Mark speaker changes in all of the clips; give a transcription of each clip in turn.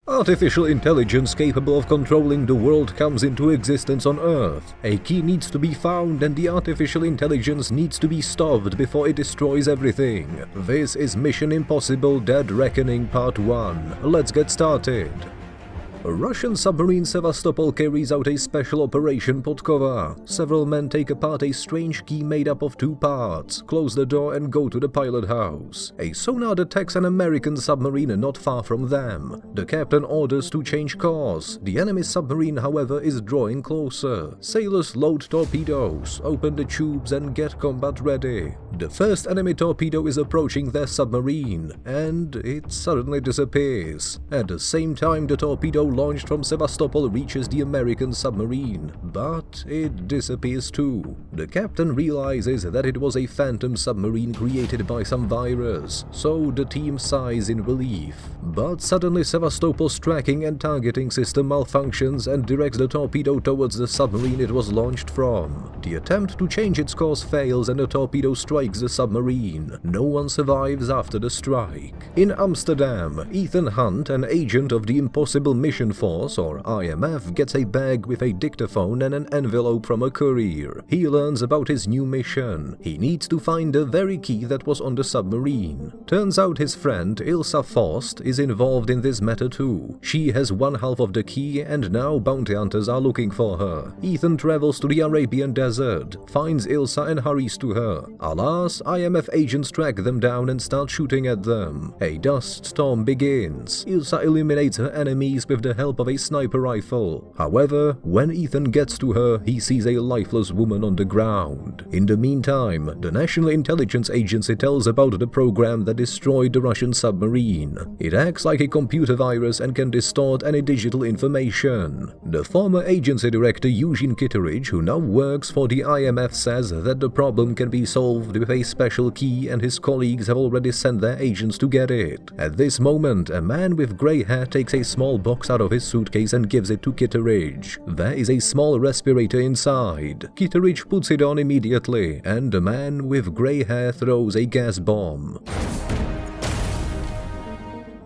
Speaker 1: Artificial intelligence capable of controlling the world comes into existence on Earth. A key needs to be found and the artificial intelligence needs to be stopped before it destroys everything. This is Mission Impossible: Dead Reckoning Part 1. Let's get started. A Russian submarine Sevastopol carries out a special operation Podkova. Several men take apart a strange key made up of two parts, close the door and go to the pilot house. A sonar detects an American submarine not far from them. The captain orders to change course. The enemy submarine, however, is drawing closer. Sailors load torpedoes, open the tubes and get combat ready. The first enemy torpedo is approaching their submarine, and it suddenly disappears. At the same time, the torpedo launched from Sevastopol reaches the American submarine, but it disappears too. The captain realizes that it was a phantom submarine created by some virus, so the team sighs in relief. But suddenly Sevastopol's tracking and targeting system malfunctions and directs the torpedo towards the submarine it was launched from. The attempt to change its course fails and the torpedo strikes the submarine. No one survives after the strike. In Amsterdam, Ethan Hunt, an agent of the Impossible Mission Force, or IMF, gets a bag with a dictaphone and an envelope from a courier. He learns about his new mission. He needs to find the very key that was on the submarine. Turns out his friend, Ilsa Faust, is involved in this matter too. She has one half of the key and now bounty hunters are looking for her. Ethan travels to the Arabian desert, finds Ilsa and hurries to her. Alas, IMF agents track them down and start shooting at them. A dust storm begins. Ilsa eliminates her enemies with the help of a sniper rifle. However, when Ethan gets to her, he sees a lifeless woman on the ground. In the meantime, the National Intelligence Agency tells about the program that destroyed the Russian submarine. It acts like a computer virus and can distort any digital information. The former agency director Eugene Kitteridge, who now works for the IMF, says that the problem can be solved with a special key and his colleagues have already sent their agents to get it. At this moment, a man with grey hair takes a small box out of his suitcase and gives it to Kitteridge. There is a small respirator inside. Kitteridge puts it on immediately, and the man with grey hair throws a gas bomb.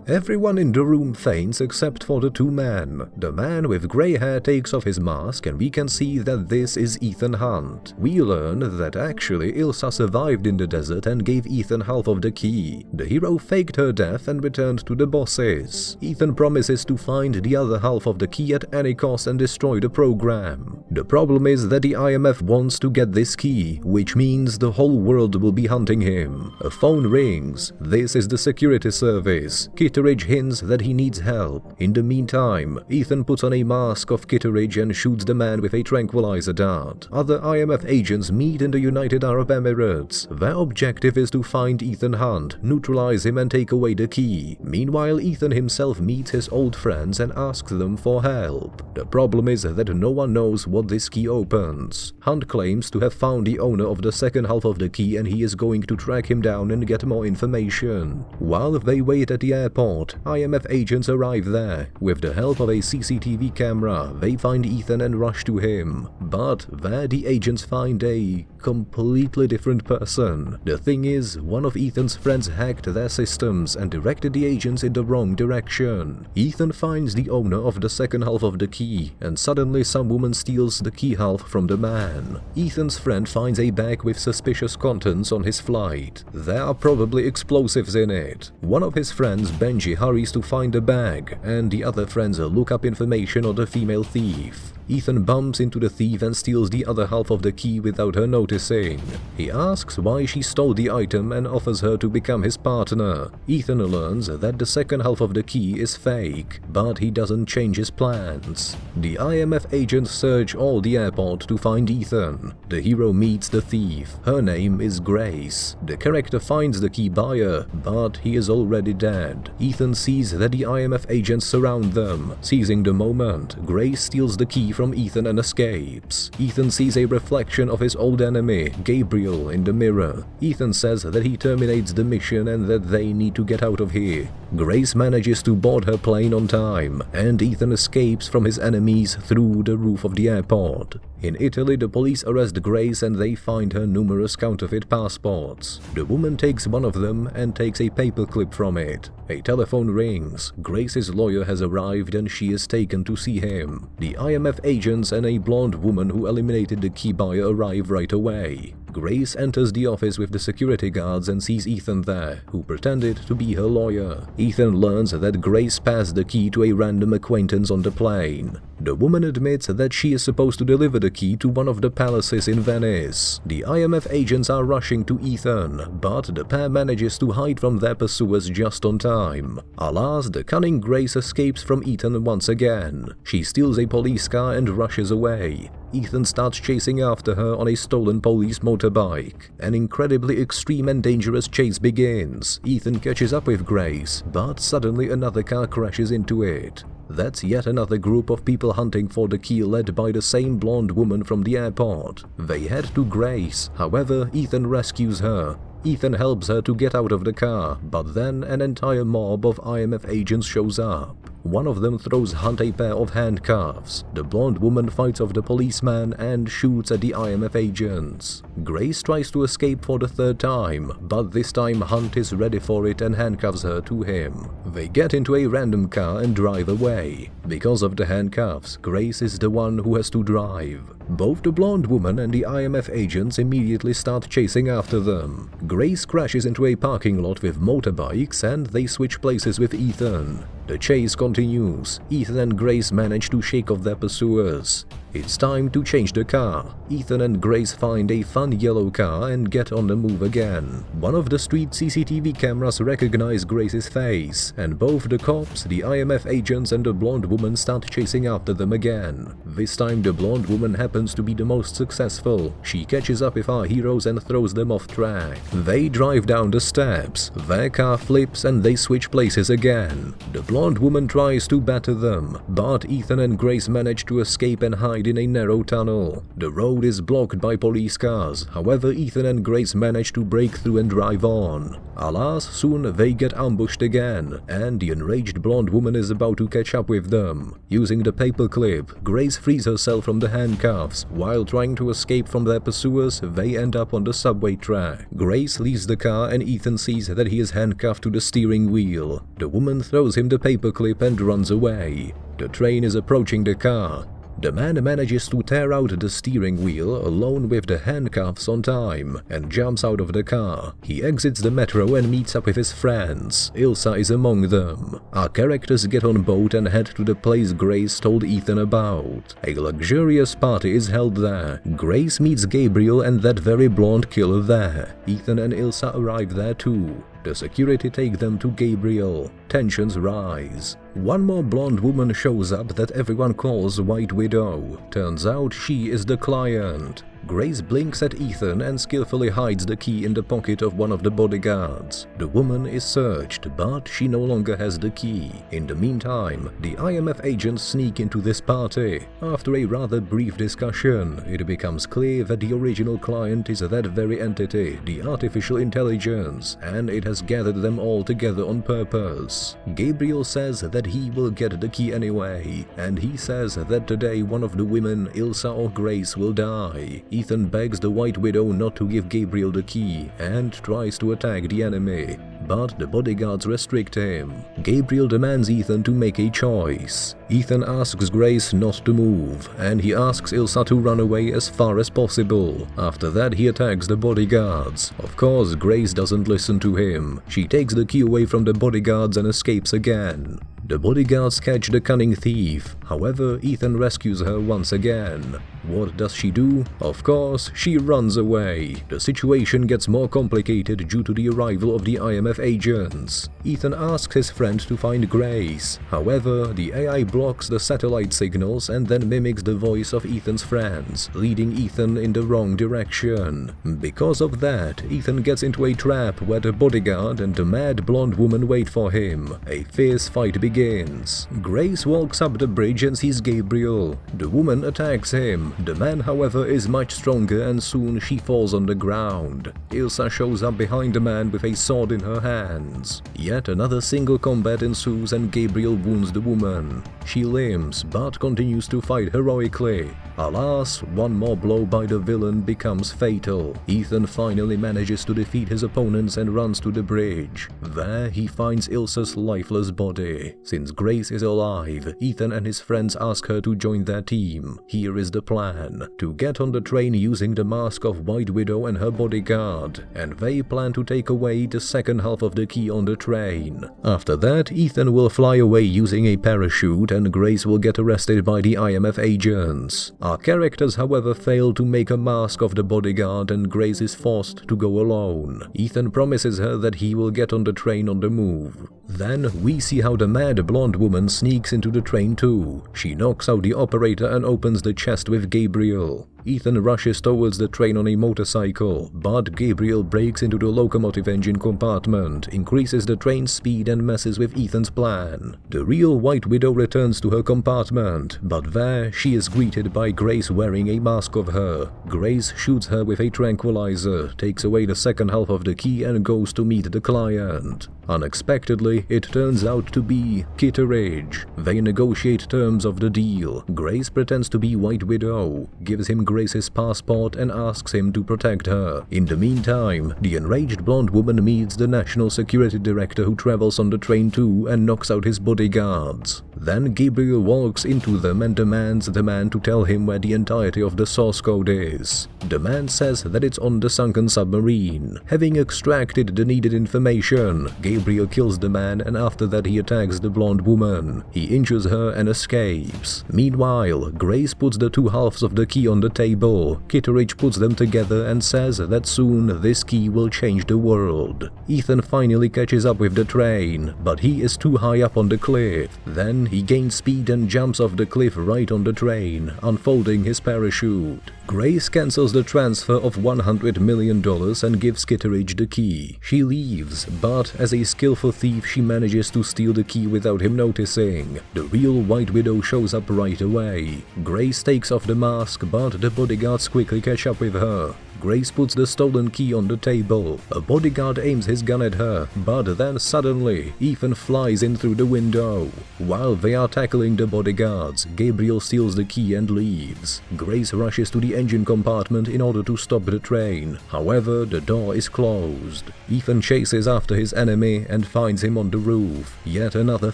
Speaker 1: Everyone in the room faints except for the two men. The man with grey hair takes off his mask and we can see that this is Ethan Hunt. We learn that actually Ilsa survived in the desert and gave Ethan half of the key. The hero faked her death and returned to the bosses. Ethan promises to find the other half of the key at any cost and destroy the program. The problem is that the IMF wants to get this key, which means the whole world will be hunting him. A phone rings. This is the security service. Kitteridge hints that he needs help. In the meantime, Ethan puts on a mask of Kitteridge and shoots the man with a tranquilizer dart. Other IMF agents meet in the United Arab Emirates. Their objective is to find Ethan Hunt, neutralize him and take away the key. Meanwhile, Ethan himself meets his old friends and asks them for help. The problem is that no one knows what this key opens. Hunt claims to have found the owner of the second half of the key and he is going to track him down and get more information. While they wait at the airport, IMF agents arrive there. With the help of a CCTV camera, they find Ethan and rush to him. But there the agents find a completely different person. The thing is, one of Ethan's friends hacked their systems and directed the agents in the wrong direction. Ethan finds the owner of the second half of the key, and suddenly some woman steals the key half from the man. Ethan's friend finds a bag with suspicious contents on his flight. There are probably explosives in it. One of his friends, Benji, hurries to find the bag, and the other friends look up information on the female thief. Ethan bumps into the thief and steals the other half of the key without her noticing. He asks why she stole the item and offers her to become his partner. Ethan learns that the second half of the key is fake, but he doesn't change his plans. The IMF agents search all the airport to find Ethan. The hero meets the thief. Her name is Grace. The character finds the key buyer, but he is already dead. Ethan sees that the IMF agents surround them. Seizing the moment, Grace steals the key from Ethan and escapes. Ethan sees a reflection of his old enemy, Gabriel, in the mirror. Ethan says that he terminates the mission and that they need to get out of here. Grace manages to board her plane on time, and Ethan escapes from his enemies through the roof of the airport. In Italy, the police arrest Grace and they find her numerous counterfeit passports. The woman takes one of them and takes a paperclip from it. A telephone rings. Grace's lawyer has arrived and she is taken to see him. The IMF agents and a blonde woman who eliminated the key buyer arrive right away. Grace enters the office with the security guards and sees Ethan there, who pretended to be her lawyer. Ethan learns that Grace passed the key to a random acquaintance on the plane. The woman admits that she is supposed to deliver the key to one of the palaces in Venice. The IMF agents are rushing to Ethan, but the pair manages to hide from their pursuers just on time. Alas, the cunning Grace escapes from Ethan once again. She steals a police car and rushes away. Ethan starts chasing after her on a stolen police motorbike. An incredibly extreme and dangerous chase begins. Ethan catches up with Grace, but suddenly another car crashes into it. That's yet another group of people hunting for the key led by the same blonde woman from the airport. They head to Grace, however, Ethan rescues her. Ethan helps her to get out of the car, but then an entire mob of IMF agents shows up. One of them throws Hunt a pair of handcuffs. The blonde woman fights off the policeman and shoots at the IMF agents. Grace tries to escape for the third time, but this time Hunt is ready for it and handcuffs her to him. They get into a random car and drive away. Because of the handcuffs, Grace is the one who has to drive. Both the blonde woman and the IMF agents immediately start chasing after them. Grace crashes into a parking lot with motorbikes and they switch places with Ethan. The chase continues. Ethan and Grace manage to shake off their pursuers. It's time to change the car. Ethan and Grace find a fun yellow car and get on the move again. One of the street CCTV cameras recognize Grace's face, and both the cops, the IMF agents and the blonde woman start chasing after them again. This time the blonde woman happens to be the most successful. She catches up with our heroes and throws them off track. They drive down the steps. Their car flips and they switch places again. The blonde woman tries to batter them, but Ethan and Grace manage to escape and hide in a narrow tunnel. The road is blocked by police cars, however Ethan and Grace manage to break through and drive on. Alas, soon they get ambushed again, and the enraged blonde woman is about to catch up with them. Using the paperclip, Grace frees herself from the handcuffs. While trying to escape from their pursuers, they end up on the subway track. Grace leaves the car and Ethan sees that he is handcuffed to the steering wheel. The woman throws him the paperclip and runs away. The train is approaching the car. The man manages to tear out the steering wheel alone with the handcuffs on time and jumps out of the car. He exits the metro and meets up with his friends. Ilsa is among them. Our characters get on boat and head to the place Grace told Ethan about. A luxurious party is held there. Grace meets Gabriel and that very blonde killer there. Ethan and Ilsa arrive there too. The security take them to Gabriel. Tensions rise. One more blonde woman shows up that everyone calls White Widow. Turns out she is the client. Grace blinks at Ethan and skillfully hides the key in the pocket of one of the bodyguards. The woman is searched, but she no longer has the key. In the meantime, the IMF agents sneak into this party. After a rather brief discussion, it becomes clear that the original client is that very entity, the artificial intelligence, and it has gathered them all together on purpose. Gabriel says that he will get the key anyway, and he says that today one of the women, Ilsa or Grace, will die. Ethan begs the White Widow not to give Gabriel the key and tries to attack the enemy, but the bodyguards restrict him. Gabriel demands Ethan to make a choice. Ethan asks Grace not to move, and he asks Ilsa to run away as far as possible. After that, he attacks the bodyguards. Of course, Grace doesn't listen to him. She takes the key away from the bodyguards and escapes again. The bodyguards catch the cunning thief. However, Ethan rescues her once again. What does she do? Of course, she runs away. The situation gets more complicated due to the arrival of the IMF agents. Ethan asks his friend to find Grace. However, the AI blocks the satellite signals and then mimics the voice of Ethan's friends, leading Ethan in the wrong direction. Because of that, Ethan gets into a trap where the bodyguard and the mad blonde woman wait for him. A fierce fight begins. Grace walks up the bridge and sees Gabriel. The woman attacks him. The man, however, is much stronger and soon she falls on the ground. Ilsa shows up behind the man with a sword in her hands. Yet another single combat ensues and Gabriel wounds the woman. She limps, but continues to fight heroically. Alas, one more blow by the villain becomes fatal. Ethan finally manages to defeat his opponents and runs to the bridge. There, he finds Ilsa's lifeless body. Since Grace is alive, Ethan and his friends ask her to join their team. Here is the plan: to get on the train using the mask of White Widow and her bodyguard, and they plan to take away the second half of the key on the train. After that, Ethan will fly away using a parachute and Grace will get arrested by the IMF agents. Our characters, however, fail to make a mask of the bodyguard and Grace is forced to go alone. Ethan promises her that he will get on the train on the move. Then we see how the mad blonde woman sneaks into the train too. She knocks out the operator and opens the chest with Gabriel. Ethan rushes towards the train on a motorcycle, but Gabriel breaks into the locomotive engine compartment, increases the train's speed and messes with Ethan's plan. The real White Widow returns to her compartment, but there she is greeted by Grace wearing a mask of her. Grace shoots her with a tranquilizer, takes away the second half of the key and goes to meet the client. Unexpectedly, it turns out to be Kitteridge. They negotiate terms of the deal. Grace pretends to be White Widow, gives him Grace's passport and asks him to protect her. In the meantime, the enraged blonde woman meets the national security director who travels on the train too and knocks out his bodyguards. Then Gabriel walks into them and demands the man to tell him where the entirety of the source code is. The man says that it's on the sunken submarine. Having extracted the needed information, Gabriel kills the man and after that he attacks the blonde woman. He injures her and escapes. Meanwhile, Grace puts the two halves of the key on the table. Kitteridge puts them together and says that soon this key will change the world. Ethan finally catches up with the train, but he is too high up on the cliff. Then he gains speed and jumps off the cliff right on the train, unfolding his parachute. Grace cancels the transfer of $100 million and gives Kitteridge the key. She leaves, but as a skillful thief she manages to steal the key without him noticing. The real White Widow shows up right away. Grace takes off the mask, but the bodyguards quickly catch up with her. Grace puts the stolen key on the table. A bodyguard aims his gun at her, but then suddenly, Ethan flies in through the window. While they are tackling the bodyguards, Gabriel steals the key and leaves. Grace rushes to the engine compartment in order to stop the train. However, the door is closed. Ethan chases after his enemy and finds him on the roof. Yet another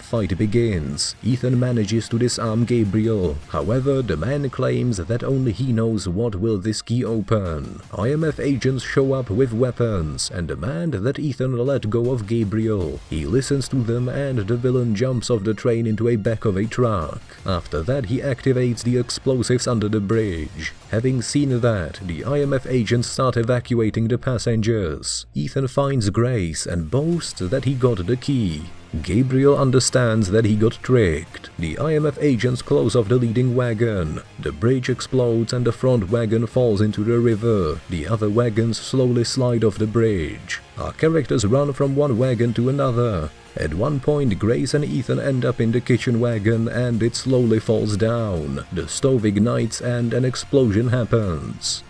Speaker 1: fight begins. Ethan manages to disarm Gabriel. However, the man claims that only he knows what will this key open. IMF agents show up with weapons and demand that Ethan let go of Gabriel. He listens to them and the villain jumps off the train into a back of a truck. After that he activates the explosives under the bridge. Having seen that, the IMF agents start evacuating the passengers. Ethan finds Grace and boasts that he got the key. Gabriel understands that he got tricked. The IMF agents close off the leading wagon. The bridge explodes and the front wagon falls into the river. The other wagons slowly slide off the bridge. Our characters run from one wagon to another. At one point, Grace and Ethan end up in the kitchen wagon and it slowly falls down. The stove ignites and an explosion happens.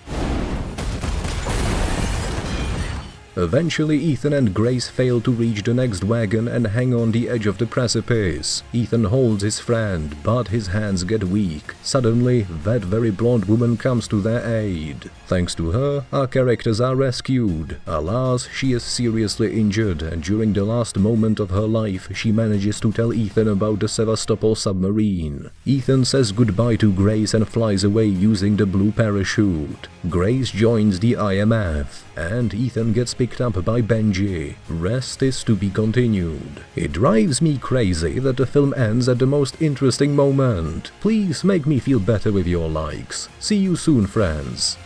Speaker 1: Eventually, Ethan and Grace fail to reach the next wagon and hang on the edge of the precipice. Ethan holds his friend, but his hands get weak. Suddenly, that very blonde woman comes to their aid. Thanks to her, our characters are rescued. Alas, she is seriously injured, and during the last moment of her life, she manages to tell Ethan about the Sevastopol submarine. Ethan says goodbye to Grace and flies away using the blue parachute. Grace joins the IMF, and Ethan gets picked up by Benji. Rest is to be continued. It drives me crazy that the film ends at the most interesting moment. Please make me feel better with your likes. See you soon, friends.